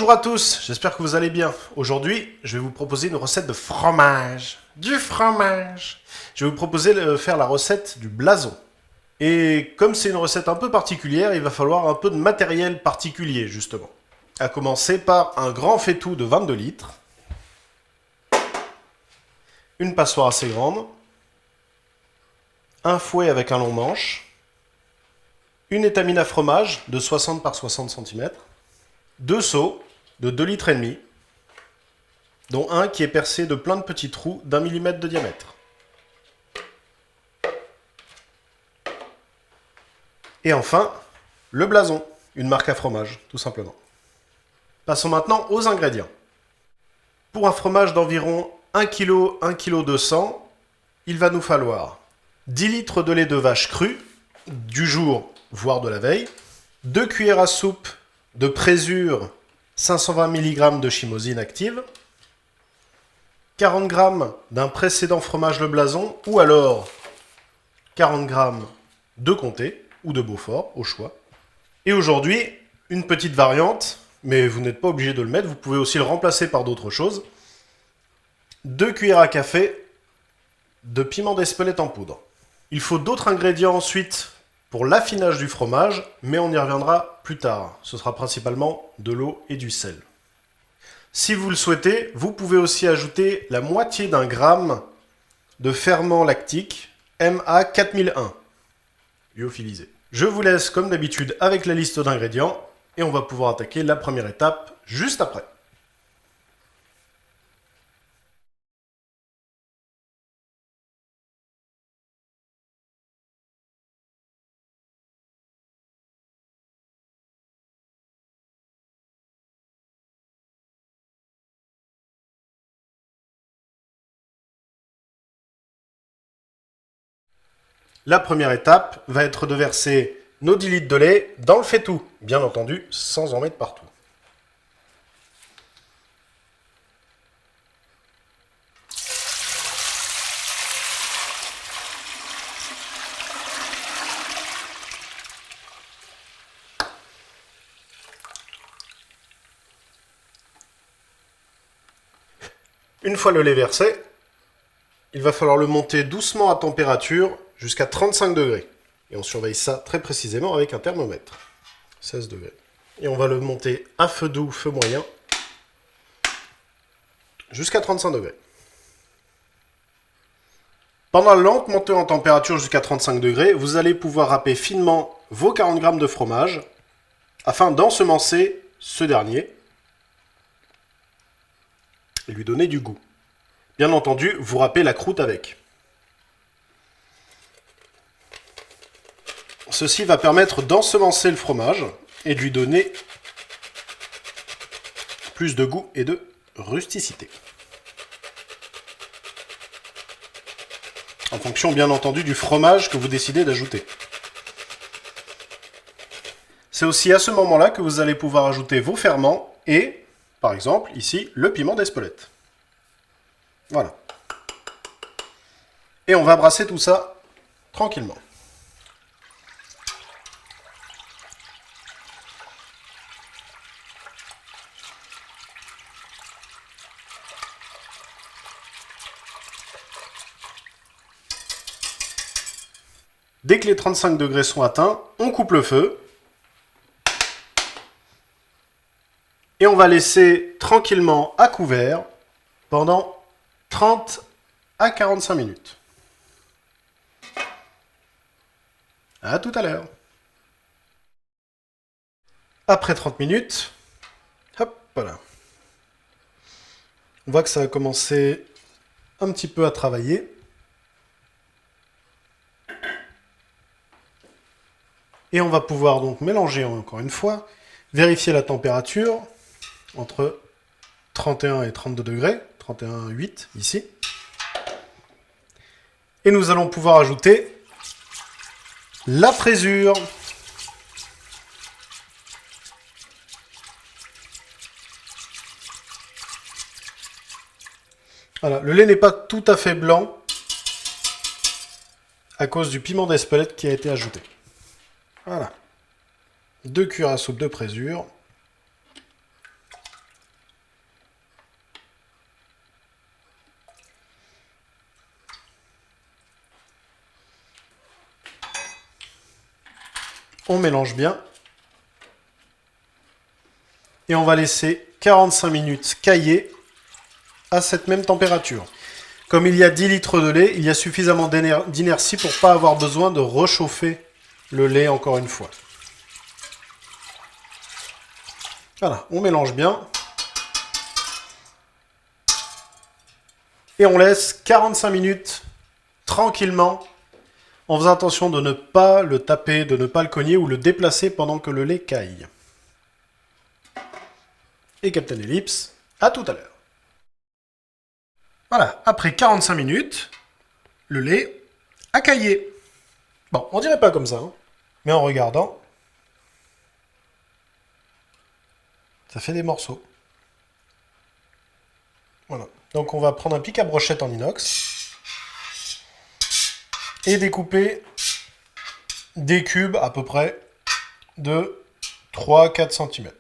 Bonjour à tous, j'espère que vous allez bien. Aujourd'hui, je vais vous proposer une recette de fromage. Du fromage. Je vais vous proposer de faire la recette du blason. Et comme c'est une recette un peu particulière, il va falloir un peu de matériel particulier, justement. À commencer par un grand faitout de 22 litres, une passoire assez grande, un fouet avec un long manche, une étamine à fromage de 60 par 60 cm, deux seaux de 2 litres et demi, dont un qui est percé de plein de petits trous d'1 mm de diamètre. Et enfin, le blason, une marque à fromage, tout simplement. Passons maintenant aux ingrédients. Pour un fromage d'environ 1 kg, 1 kg 200, il va nous falloir 10 litres de lait de vache cru, du jour, voire de la veille, 2 cuillères à soupe de présure 520 mg de chymosine active, 40 g d'un précédent fromage le blason, ou alors 40 g de comté, ou de Beaufort, au choix. Et aujourd'hui, une petite variante, mais vous n'êtes pas obligé de le mettre, vous pouvez aussi le remplacer par d'autres choses. 2 cuillères à café de piment d'Espelette en poudre. Il faut d'autres ingrédients ensuite pour l'affinage du fromage, mais on y reviendra plus tard. Ce sera principalement de l'eau et du sel. Si vous le souhaitez, vous pouvez aussi ajouter la moitié d'un gramme de ferment lactique MA 4001, lyophilisé. Je vous laisse comme d'habitude avec la liste d'ingrédients et on va pouvoir attaquer la première étape juste après. La première étape va être de verser nos 10 litres de lait dans le faitout, bien entendu, sans en mettre partout. Une fois le lait versé, il va falloir le monter doucement à température jusqu'à 35 degrés. Et on surveille ça très précisément avec un thermomètre. 16 degrés. Et on va le monter à feu doux, feu moyen, jusqu'à 35 degrés. Pendant la lente montée en température jusqu'à 35 degrés, vous allez pouvoir râper finement vos 40 g de fromage afin d'ensemencer ce dernier et lui donner du goût. Bien entendu, vous râpez la croûte avec. Ceci va permettre d'ensemencer le fromage et de lui donner plus de goût et de rusticité. En fonction, bien entendu, du fromage que vous décidez d'ajouter. C'est aussi à ce moment-là que vous allez pouvoir ajouter vos ferments et, par exemple, ici, le piment d'Espelette. Voilà. Et on va brasser tout ça tranquillement. Dès que les 35 degrés sont atteints, on coupe le feu. Et on va laisser tranquillement à couvert pendant 30 à 45 minutes. À tout à l'heure. Après 30 minutes, hop, voilà. On voit que ça a commencé un petit peu à travailler. Et on va pouvoir donc mélanger encore une fois, vérifier la température entre 31 et 32 degrés, 31,8 ici. Et nous allons pouvoir ajouter la présure. Voilà, le lait n'est pas tout à fait blanc à cause du piment d'Espelette qui a été ajouté. Voilà. 2 cuillères à soupe de présure. On mélange bien. Et on va laisser 45 minutes cailler à cette même température. Comme il y a 10 litres de lait, il y a suffisamment d'inertie pour ne pas avoir besoin de réchauffer le lait encore une fois. Voilà, on mélange bien. Et on laisse 45 minutes tranquillement, en faisant attention de ne pas le taper, de ne pas le cogner ou le déplacer pendant que le lait caille. Et Captain Ellipse, à tout à l'heure. Voilà, après 45 minutes, le lait a caillé. Bon, on dirait pas comme ça, hein, mais en regardant, ça fait des morceaux. Voilà, donc on va prendre un pic à brochette en inox et découper des cubes à peu près de 3-4 cm.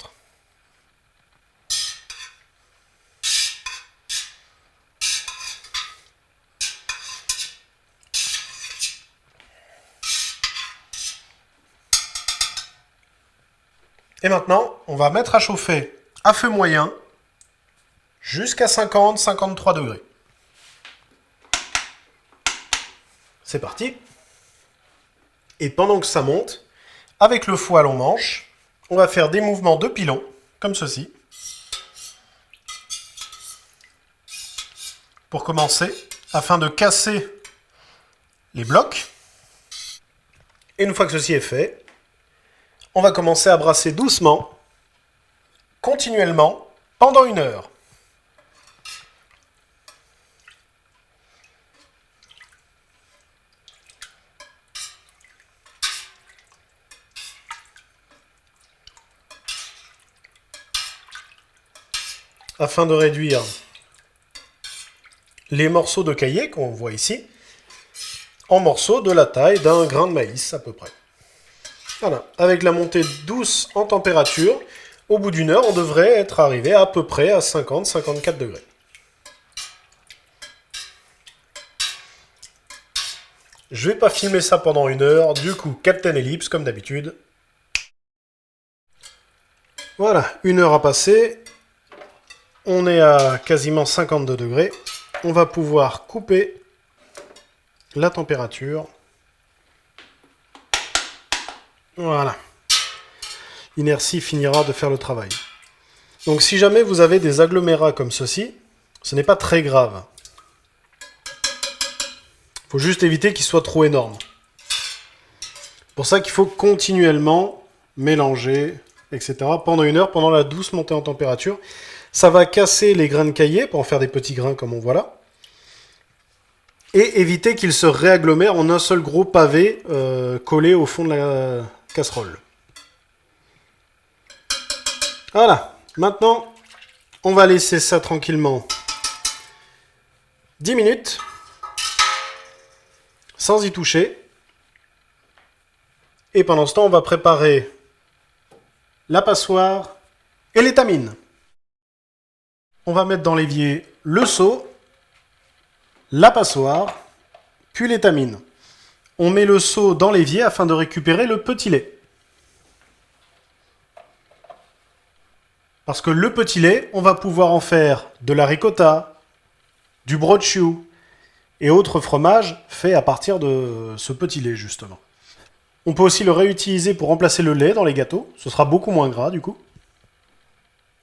Et maintenant, on va mettre à chauffer à feu moyen jusqu'à 50-53 degrés. C'est parti. Et pendant que ça monte, avec le fouet à long manche, on va faire des mouvements de pilon, comme ceci. Pour commencer, afin de casser les blocs. Et une fois que ceci est fait, on va commencer à brasser doucement, continuellement, pendant 1 heure. Afin de réduire les morceaux de caillé qu'on voit ici en morceaux de la taille d'un grain de maïs à peu près. Voilà, avec la montée douce en température, au bout d'1 heure, on devrait être arrivé à peu près à 50-54 degrés. Je vais pas filmer ça pendant 1 heure, du coup, Captain Ellipse, comme d'habitude. Voilà, 1 heure a passé. On est à quasiment 52 degrés. On va pouvoir couper la température. Voilà. L'inertie finira de faire le travail. Donc si jamais vous avez des agglomérats comme ceci, ce n'est pas très grave. Il faut juste éviter qu'ils soient trop énormes. C'est pour ça qu'il faut continuellement mélanger, etc. pendant 1 heure, pendant la douce montée en température. Ça va casser les grains de caillé pour en faire des petits grains comme on voit là. Et éviter qu'ils se réagglomèrent en un seul gros pavé collé au fond de la casserole. Voilà. Maintenant, on va laisser ça tranquillement 10 minutes. Sans y toucher. Et pendant ce temps, on va préparer la passoire et l'étamine. On va mettre dans l'évier le seau, la passoire, puis l'étamine. On met le seau dans l'évier afin de récupérer le petit lait. Parce que le petit lait, on va pouvoir en faire de la ricotta, du brochu et autres fromages faits à partir de ce petit lait, justement. On peut aussi le réutiliser pour remplacer le lait dans les gâteaux. Ce sera beaucoup moins gras, du coup.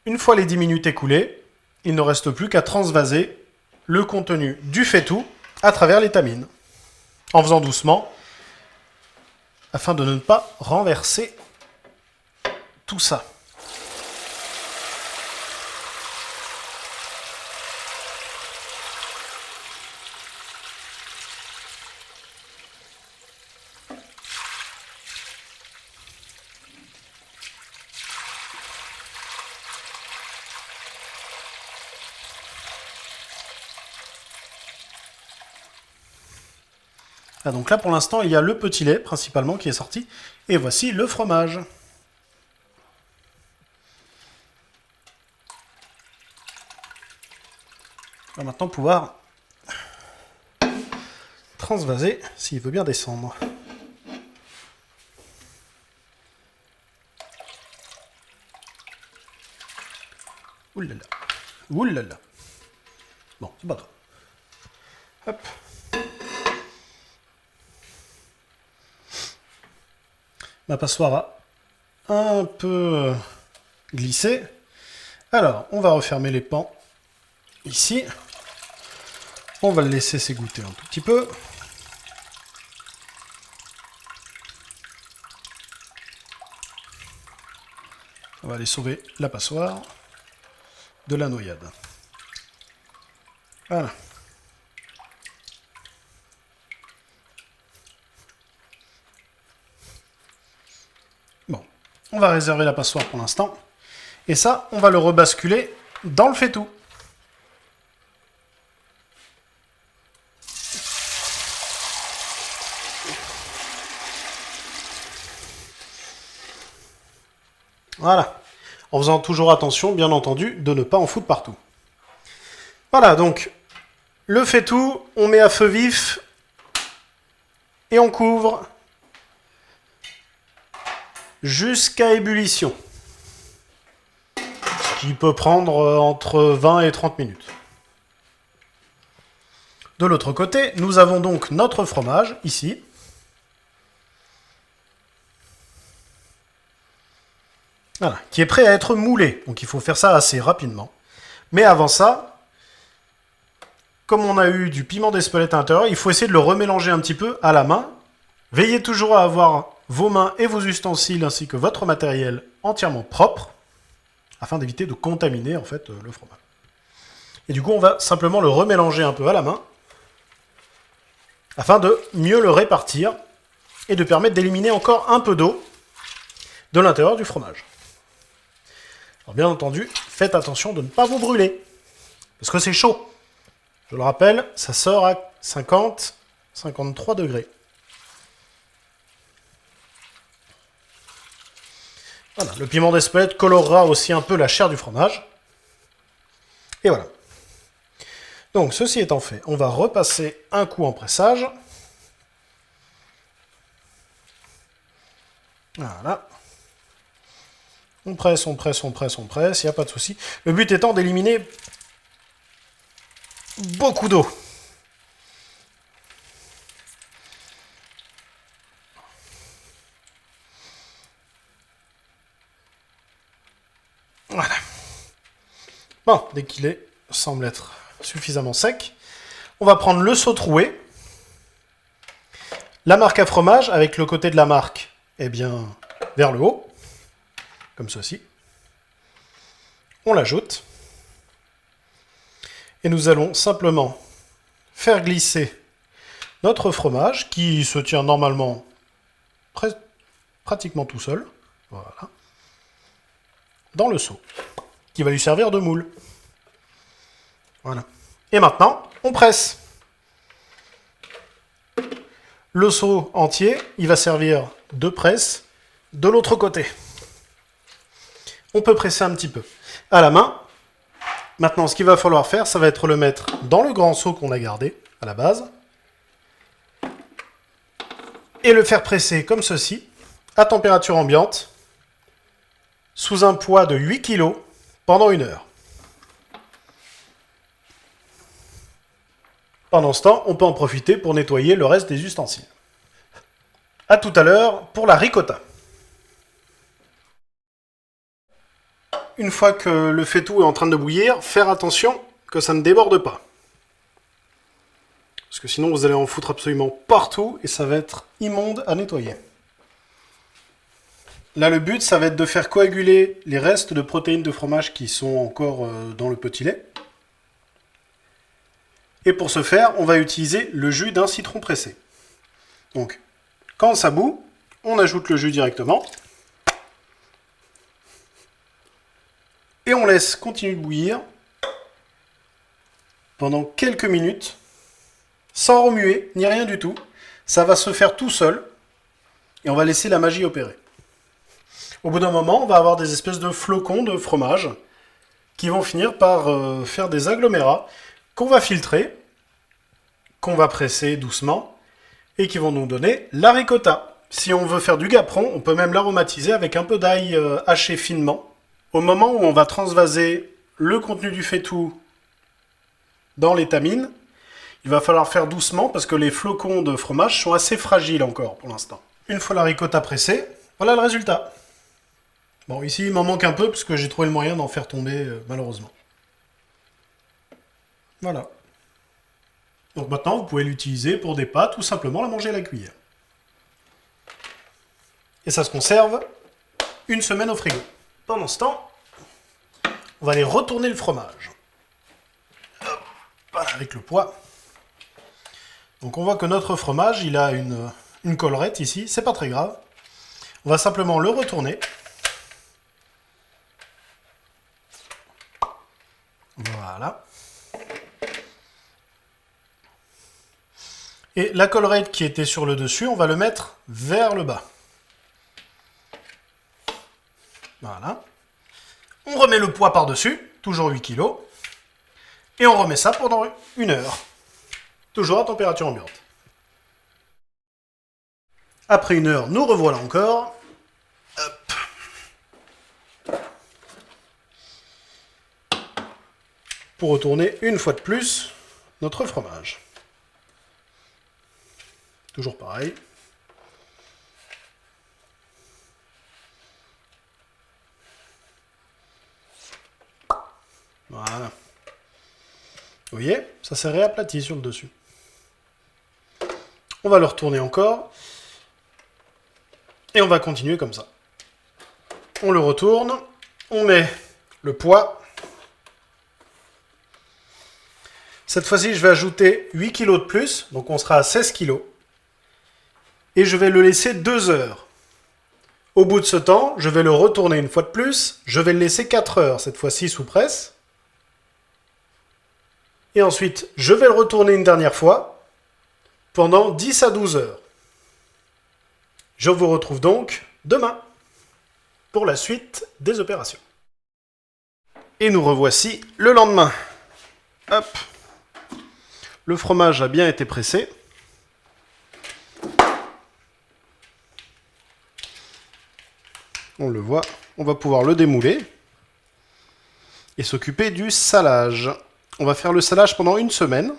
Une fois les 10 minutes écoulées, il ne reste plus qu'à transvaser le contenu du faitout à travers l'étamine. En faisant doucement, afin de ne pas renverser tout ça. Ah, donc là, pour l'instant, il y a le petit lait, principalement, qui est sorti. Et voici le fromage. On va maintenant pouvoir transvaser, s'il veut bien descendre. Oulala. Oulala. Bon, c'est pas grave. Hop. Ma passoire a un peu glissé. Alors, on va refermer les pans ici. On va le laisser s'égoutter un tout petit peu. On va aller sauver la passoire de la noyade. Voilà. Bon, on va réserver la passoire pour l'instant. Et ça, on va le rebasculer dans le faitout. Voilà. En faisant toujours attention, bien entendu, de ne pas en foutre partout. Voilà, donc, le faitout, on met à feu vif et on couvre jusqu'à ébullition. Ce qui peut prendre entre 20 et 30 minutes. De l'autre côté, nous avons donc notre fromage, ici. Voilà, qui est prêt à être moulé. Donc il faut faire ça assez rapidement. Mais avant ça, comme on a eu du piment d'Espelette à l'intérieur, il faut essayer de le remélanger un petit peu à la main. Veillez toujours à avoir vos mains et vos ustensiles ainsi que votre matériel entièrement propre, afin d'éviter de contaminer en fait le fromage. Et du coup, on va simplement le remélanger un peu à la main, afin de mieux le répartir et de permettre d'éliminer encore un peu d'eau de l'intérieur du fromage. Alors bien entendu, faites attention de ne pas vous brûler, parce que c'est chaud. Je le rappelle, ça sort à 50-53 degrés. Voilà, le piment d'Espelette colorera aussi un peu la chair du fromage. Et voilà. Donc, ceci étant fait, on va repasser un coup en pressage. Voilà. On presse, on presse, on presse, on presse, il n'y a pas de souci. Le but étant d'éliminer beaucoup d'eau. Voilà. Bon, dès qu'il semble être suffisamment sec, on va prendre le seau troué, la marque à fromage avec le côté de la marque, eh bien, vers le haut, comme ceci. On l'ajoute. Et nous allons simplement faire glisser notre fromage, qui se tient normalement pratiquement tout seul, voilà, dans le seau, qui va lui servir de moule. Voilà. Et maintenant, on presse. Le seau entier, il va servir de presse de l'autre côté. On peut presser un petit peu à la main. Maintenant, ce qu'il va falloir faire, ça va être le mettre dans le grand seau qu'on a gardé à la base. Et le faire presser comme ceci, à température ambiante, sous un poids de 8 kg, pendant 1 heure. Pendant ce temps, on peut en profiter pour nettoyer le reste des ustensiles. A tout à l'heure pour la ricotta. Une fois que le faitout est en train de bouillir, faire attention que ça ne déborde pas. Parce que sinon vous allez en foutre absolument partout et ça va être immonde à nettoyer. Là le but ça va être de faire coaguler les restes de protéines de fromage qui sont encore dans le petit lait. Et pour ce faire, on va utiliser le jus d'un citron pressé. Donc, quand ça bout, on ajoute le jus directement. Et on laisse continuer de bouillir pendant quelques minutes, sans remuer, ni rien du tout. Ça va se faire tout seul, et on va laisser la magie opérer. Au bout d'un moment, on va avoir des espèces de flocons de fromage qui vont finir par faire des agglomérats qu'on va filtrer, qu'on va presser doucement, et qui vont nous donner la ricotta. Si on veut faire du gaperon, on peut même l'aromatiser avec un peu d'ail haché finement. Au moment où on va transvaser le contenu du faitout dans l'étamine. Il va falloir faire doucement parce que les flocons de fromage sont assez fragiles encore pour l'instant. Une fois la ricotta pressée, voilà le résultat. Bon, ici il m'en manque un peu parce que j'ai trouvé le moyen d'en faire tomber malheureusement. Voilà. Donc maintenant vous pouvez l'utiliser pour des pâtes ou simplement la manger à la cuillère. Et ça se conserve une semaine au frigo. Pendant ce temps, on va aller retourner le fromage. Hop, voilà, avec le poids. Donc on voit que notre fromage, il a une collerette ici, c'est pas très grave. On va simplement le retourner. Voilà. Et la collerette qui était sur le dessus, on va le mettre vers le bas. Voilà. On remet le poids par-dessus, toujours 8 kg. Et on remet ça pendant 1 heure. Toujours à température ambiante. Après 1 heure, nous revoilà encore. Hop. Pour retourner une fois de plus notre fromage. Toujours pareil. Voilà. Vous voyez, ça s'est réaplati sur le dessus. On va le retourner encore. Et on va continuer comme ça. On le retourne. On met le poids. Cette fois-ci, je vais ajouter 8 kg de plus. Donc on sera à 16 kg. Et je vais le laisser 2 heures. Au bout de ce temps, je vais le retourner une fois de plus. Je vais le laisser 4 heures, cette fois-ci sous presse. Et ensuite, je vais le retourner une dernière fois pendant 10 à 12 heures. Je vous retrouve donc demain pour la suite des opérations. Et nous revoici le lendemain. Hop. Le fromage a bien été pressé. On le voit, on va pouvoir le démouler et s'occuper du salage. On va faire le salage pendant 1 semaine.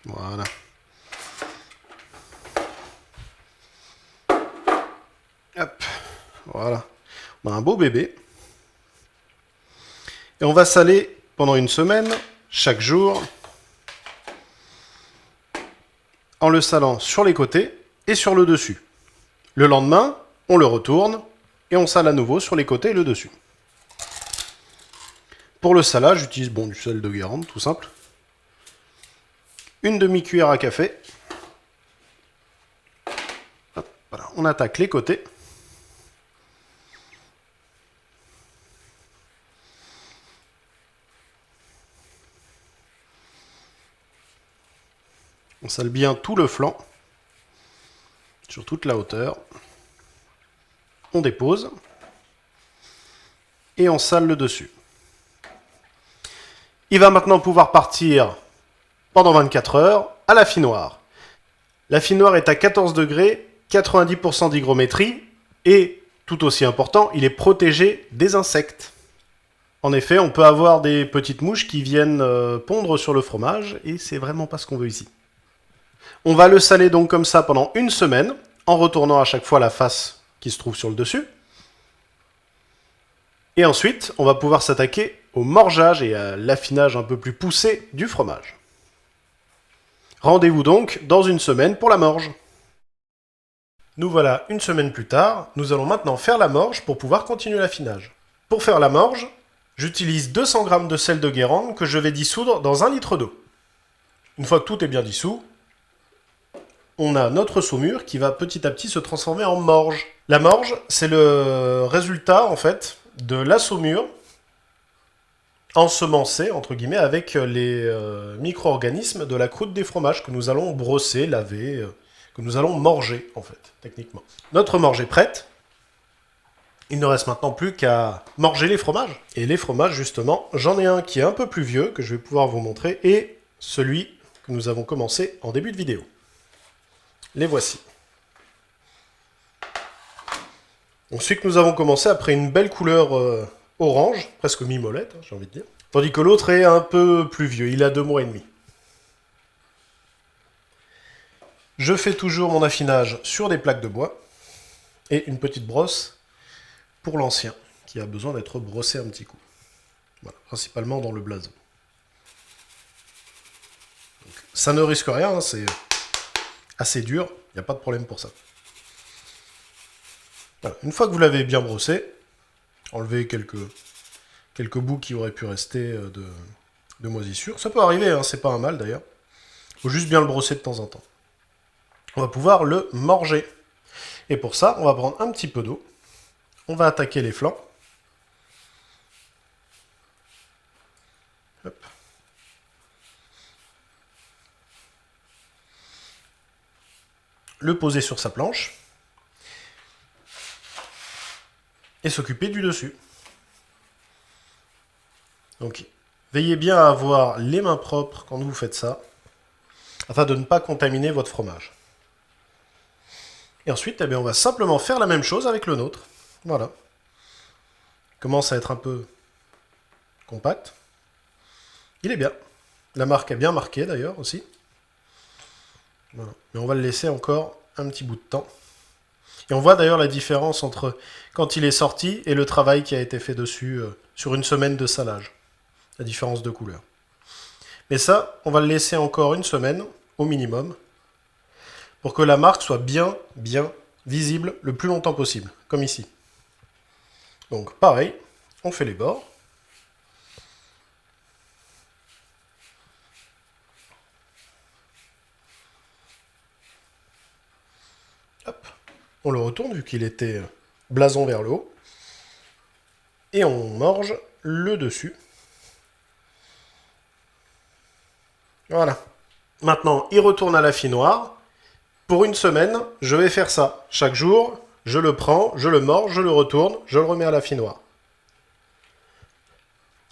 Voilà. Hop, voilà. On a un beau bébé. Et on va saler pendant 1 semaine, chaque jour, en le salant sur les côtés et sur le dessus. Le lendemain, on le retourne et on sale à nouveau sur les côtés et le dessus. Pour le salage, j'utilise du sel de Guérande, tout simple. 1 demi-cuillère à café. Hop, voilà, on attaque les côtés. On sale bien tout le flanc, sur toute la hauteur. On dépose et on sale le dessus. Il va maintenant pouvoir partir pendant 24 heures à la finoire. La finoire est à 14 degrés, 90% d'hygrométrie et, tout aussi important, il est protégé des insectes. En effet, on peut avoir des petites mouches qui viennent pondre sur le fromage et c'est vraiment pas ce qu'on veut ici. On va le saler donc comme ça pendant 1 semaine, en retournant à chaque fois la face qui se trouve sur le dessus. Et ensuite, on va pouvoir s'attaquer au morgeage et à l'affinage un peu plus poussé du fromage. Rendez-vous donc dans 1 semaine pour la morge. Nous voilà 1 semaine plus tard, nous allons maintenant faire la morge pour pouvoir continuer l'affinage. Pour faire la morge, j'utilise 200 g de sel de Guérande que je vais dissoudre dans 1 litre d'eau. Une fois que tout est bien dissous, on a notre saumure qui va petit à petit se transformer en morge. La morge, c'est le résultat, en fait, de la saumure ensemencée, entre guillemets, avec les micro-organismes de la croûte des fromages que nous allons brosser, laver, que nous allons morger, en fait, techniquement. Notre morge est prête. Il ne reste maintenant plus qu'à morger les fromages. Et les fromages, justement, j'en ai un qui est un peu plus vieux, que je vais pouvoir vous montrer, et celui que nous avons commencé en début de vidéo. Les voici. Ensuite, nous avons commencé après une belle couleur orange, presque mi-molette, hein, j'ai envie de dire. Tandis que l'autre est un peu plus vieux, il a 2 mois et demi. Je fais toujours mon affinage sur des plaques de bois et une petite brosse pour l'ancien, qui a besoin d'être brossé un petit coup. Voilà, principalement dans le blason. Donc, ça ne risque rien, hein, c'est assez dur, il n'y a pas de problème pour ça. Voilà. Une fois que vous l'avez bien brossé, enlevez quelques bouts qui auraient pu rester de moisissure. Ça peut arriver, hein, c'est pas un mal d'ailleurs. Il faut juste bien le brosser de temps en temps. On va pouvoir le morger. Et pour ça, on va prendre un petit peu d'eau. On va attaquer les flancs. Hop. Le poser sur sa planche. Et s'occuper du dessus. Donc, veillez bien à avoir les mains propres quand vous faites ça, afin de ne pas contaminer votre fromage. Et ensuite, eh bien, on va simplement faire la même chose avec le nôtre. Voilà. Il commence à être un peu compact. Il est bien. La marque est bien marquée d'ailleurs aussi. Voilà. Mais on va le laisser encore un petit bout de temps. Et on voit d'ailleurs la différence entre quand il est sorti et le travail qui a été fait dessus sur une semaine de salage. La différence de couleur. Mais ça, on va le laisser encore une semaine, au minimum, pour que la marque soit bien visible le plus longtemps possible, comme ici. Donc pareil, on fait les bords. Hop. On le retourne vu qu'il était blason vers le haut. Et on morge le dessus. Voilà. Maintenant, il retourne à l'affinoir. Pour une semaine, je vais faire ça. Chaque jour, je le prends, je le mords, je le retourne, je le remets à l'affinoir.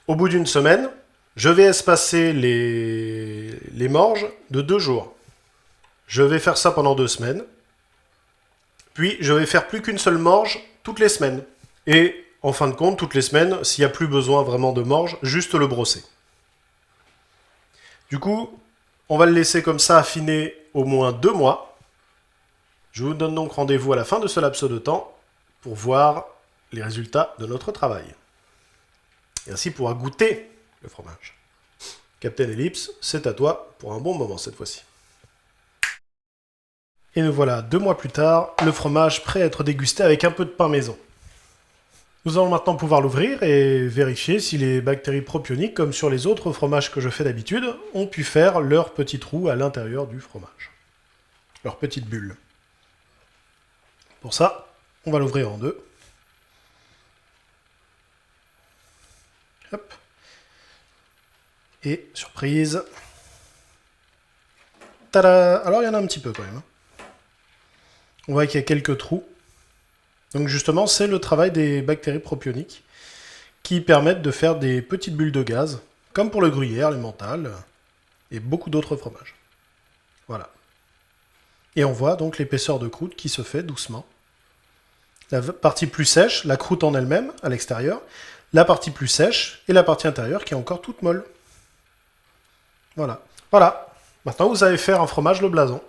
Au bout d'une semaine, je vais espacer les morges de 2 jours. Je vais faire ça pendant 2 semaines. Puis, je vais faire plus qu'une seule morge toutes les semaines. Et, en fin de compte, toutes les semaines, s'il n'y a plus besoin vraiment de morge, juste le brosser. Du coup, on va le laisser comme ça affiner au moins 2 mois. Je vous donne donc rendez-vous à la fin de ce laps de temps pour voir les résultats de notre travail. Et ainsi pourra goûter le fromage. Captain Ellipse, c'est à toi pour un bon moment cette fois-ci. Et nous voilà 2 mois plus tard, le fromage prêt à être dégusté avec un peu de pain maison. Nous allons maintenant pouvoir l'ouvrir et vérifier si les bactéries propioniques, comme sur les autres fromages que je fais d'habitude, ont pu faire leur petit trou à l'intérieur du fromage. Leur petite bulle. Pour ça, on va l'ouvrir en 2. Hop. Et, surprise. Tada! Alors, il y en a un petit peu quand même. On voit qu'il y a quelques trous. Donc justement, c'est le travail des bactéries propioniques qui permettent de faire des petites bulles de gaz, comme pour le gruyère, l'emmental et beaucoup d'autres fromages. Voilà. Et on voit donc l'épaisseur de croûte qui se fait doucement. La partie plus sèche, la croûte en elle-même, à l'extérieur, la partie plus sèche et la partie intérieure qui est encore toute molle. Voilà. Voilà. Maintenant, vous savez faire un fromage le blason.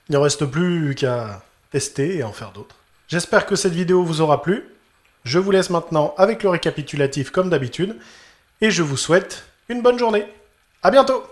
Il ne reste plus qu'à tester et en faire d'autres. J'espère que cette vidéo vous aura plu. Je vous laisse maintenant avec le récapitulatif comme d'habitude. Et je vous souhaite une bonne journée. À bientôt!